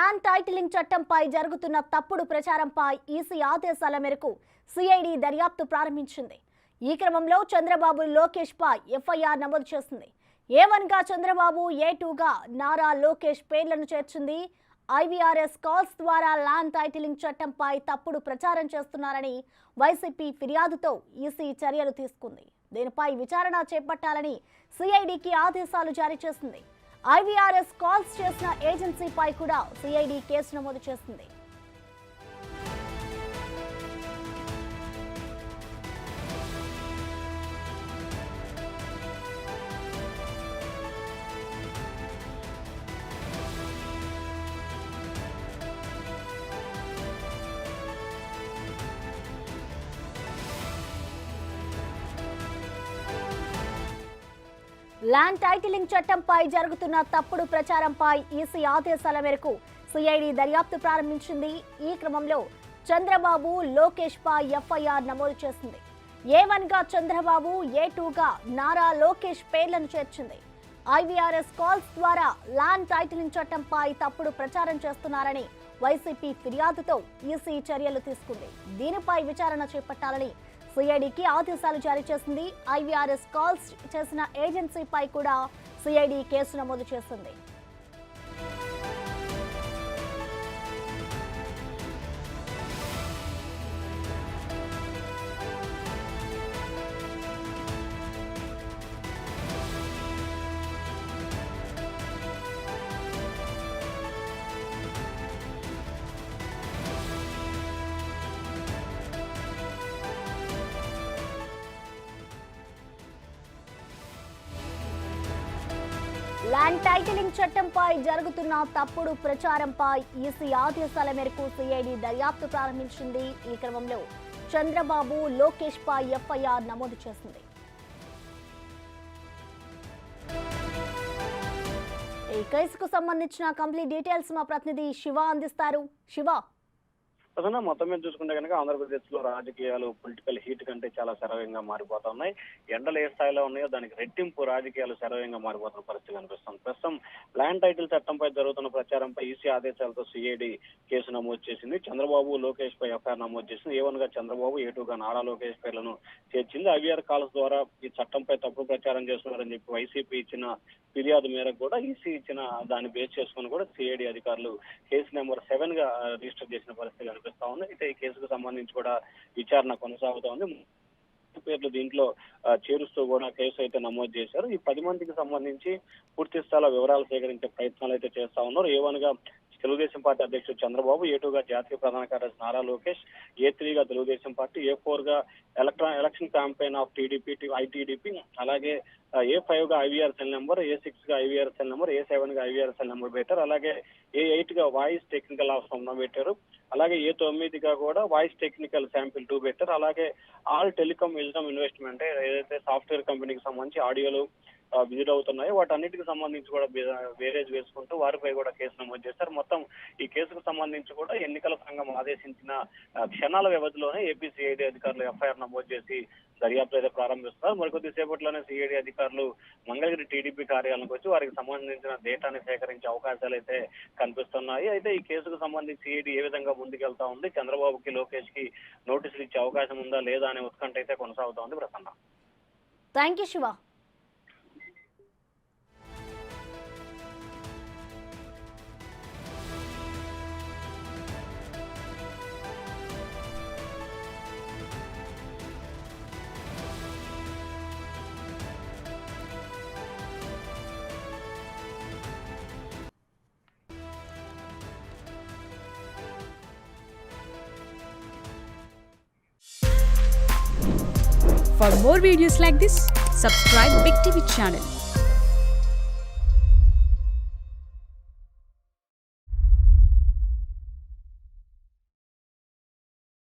Land titling చట్టంపై జరుగుతున్న తప్పుడు ప్రచారంపై ఈసీ ఆదేశాల మేరకు సిఐడి దర్యాప్తు ప్రారంభించింది. ఈ క్రమంలో చంద్రబాబు లోకేష్ పై ఎఫ్ఐఆర్ నమోదు చేసింది. A1 గా చంద్రబాబు, A2 గా నారా లోకేష్ పేర్లను చేర్చింది. IVRS కాల్స్ ద్వారా ల్యాండ్ టైటిలింగ్ చట్టంపై తప్పుడు ప్రచారం చేస్తున్నారని వైసీపీ ఫిర్యాదుతో ఈసీ చర్యలు తీసుకుంది. దీనిపై విచారణ చేపట్టాలని సిఐడికి ఆదేశాలు జారీ చేసింది. IVRS కాల్స్ చేసిన ఏజెన్సీపై కూడా సిఐడి కేసు నమోదు చేసింది. ల్యాండ్ టైటిలింగ్ చట్టంపై జరుగుతున్న తప్పుడు ప్రచారంపై ఈసీ ఆదేశాల మేరకు సిఐడి దర్యాప్తు ప్రారంభించింది. ఈ క్రమంలో చంద్రబాబు, లోకేష్ పై ఎఫ్ఐఆర్ నమోదు చేసింది. A1 గా చంద్రబాబు, A2 గా నారా లోకేష్ పేర్లను చేర్చింది. IVRS కాల్స్ ద్వారా ల్యాండ్ టైటిలింగ్ చట్టంపై తప్పుడు ప్రచారం చేస్తున్నారని వైసీపీ ఫిర్యాదుతో ఈసీ చర్యలు తీసుకుంది. దీనిపై విచారణ చేపట్టాలని సిఐడికి ఆదేశాలు జారీ చేసింది. IVRS కాల్స్ చేసిన ఏజెన్సీపై కూడా సిఐడి కేసు నమోదు చేసింది. ల్యాండ్ టైటిలింగ్ చట్టంపై జరుగుతున్న తప్పుడు ప్రచారంపై ఈసీ ఆదేశాల మేరకు సిఐడి దర్యాప్తు ప్రారంభించింది. ఈ క్రమంలో చంద్రబాబు, లోకేష్ పై ఎఫ్ఐఆర్ నమోదు చేసింది. ఈ కేసుకు సంబంధించిన కంప్లీట్ డీటెయిల్స్ మా ప్రతినిధి శివ అందిస్తారు. శివ, ప్రధాన మొత్తం మీద చూసుకుంటే కనుక ఆంధ్రప్రదేశ్ లో రాజకీయాలు పొలిటికల్ హీట్ కంటే చాలా శరవేగంగా మారిపోతా ఉన్నాయి. ఎండలు ఏ స్థాయిలో ఉన్నాయో దానికి రెట్టింపు రాజకీయాలు శరవేగంగా మారిపోతున్న పరిస్థితి కనిపిస్తుంది. ప్రస్తుతం ల్యాండ్ టైటిల్ చట్టంపై జరుగుతున్న ప్రచారంపై ఈసీ ఆదేశాలతో సిఐడి కేసు నమోదు చేసింది. చంద్రబాబు, లోకేష్ పై ఎఫ్ఐఆర్ నమోదు చేసింది. A1 గా చంద్రబాబు, A2 గా నారా లోకేష్ పేర్లను చేర్చింది. IVR కాల్స్ ద్వారా ఈ చట్టంపై తప్పుడు ప్రచారం చేస్తున్నారని చెప్పి వైసీపీ ఇచ్చిన ఫిర్యాదు మేరకు కూడా ఈసీ ఇచ్చిన దాన్ని బేస్ చేసుకుని కూడా సిఐడి అధికారులు కేసు నెంబర్ 7 గా రిజిస్టర్ చేసిన పరిస్థితి కనిపిస్తా ఉంది. అయితే ఈ కేసుకు సంబంధించి కూడా విచారణ కొనసాగుతా ఉంది. పేర్లు దీంట్లో చేరుస్తూ కూడా కేసు అయితే నమోదు చేశారు. ఈ 10 మందికి సంబంధించి పూర్తి స్థాయిలో వివరాలు సేకరించే ప్రయత్నాలు అయితే చేస్తా ఉన్నారు. A1 గా తెలుగుదేశం పార్టీ అధ్యక్షుడు చంద్రబాబు, A2 గా జాతీయ ప్రధాన కార్యదర్శి నారా లోకేష్, A3 గా తెలుగుదేశం పార్టీ, A4 గా election campaign of TDP, ITDP, అలాగే A5 గా IVR సెల్ నెంబర్, A6 గా IVR సెల్ నెంబర్, A7 గా IVR సెల్ నెంబర్ పెట్టారు. అలాగే A8 గా వాయిస్ టెక్నికల్ ఆఫ్ సమ్ పెట్టారు. అలాగే A9 గా కూడా వాయిస్ టెక్నికల్ శాంపిల్ 2 పెట్టారు. అలాగే ఆల్ టెలికాం విజ్డమ్ ఇన్వెస్ట్మెంట్ ఏదైతే సాఫ్ట్వేర్ కంపెనీకి సంబంధించి ఆడియోలు విజిట్ అవుతున్నాయో వాటన్నిటికి సంబంధించి కూడా వేరేజ్ వేసుకుంటూ వారిపై కూడా కేసు నమోదు చేస్తారు. మొత్తం ఈ కేసుకు సంబంధించి కూడా ఎన్నికల సంఘం ఆదేశించిన క్షణాల వ్యవధిలోనే ఏపీ సిఐడి అధికారులు ఎఫ్ఐఆర్ నమోదు చేసి దర్యాప్తు అయితే ప్రారంభిస్తారు. మరికొద్ది సేపట్లోనే సిఐడి అధికారులు మంగళగిరి టీడీపీ కార్యాలయానికి వచ్చి వారికి సంబంధించిన డేటాని సేకరించే అవకాశాలు అయితే కనిపిస్తున్నాయి. అయితే ఈ కేసుకు సంబంధించి సిఐడి ఏ విధంగా ముందుకెళ్తా ఉంది, చంద్రబాబుకి, లోకేష్ కి నోటీసులు ఇచ్చే అవకాశం ఉందా లేదా అనే ఉత్కంఠ అయితే కొనసాగుతా ఉంది. Prasanna, thank you Shiva. For more videos like this, subscribe Big TV channel.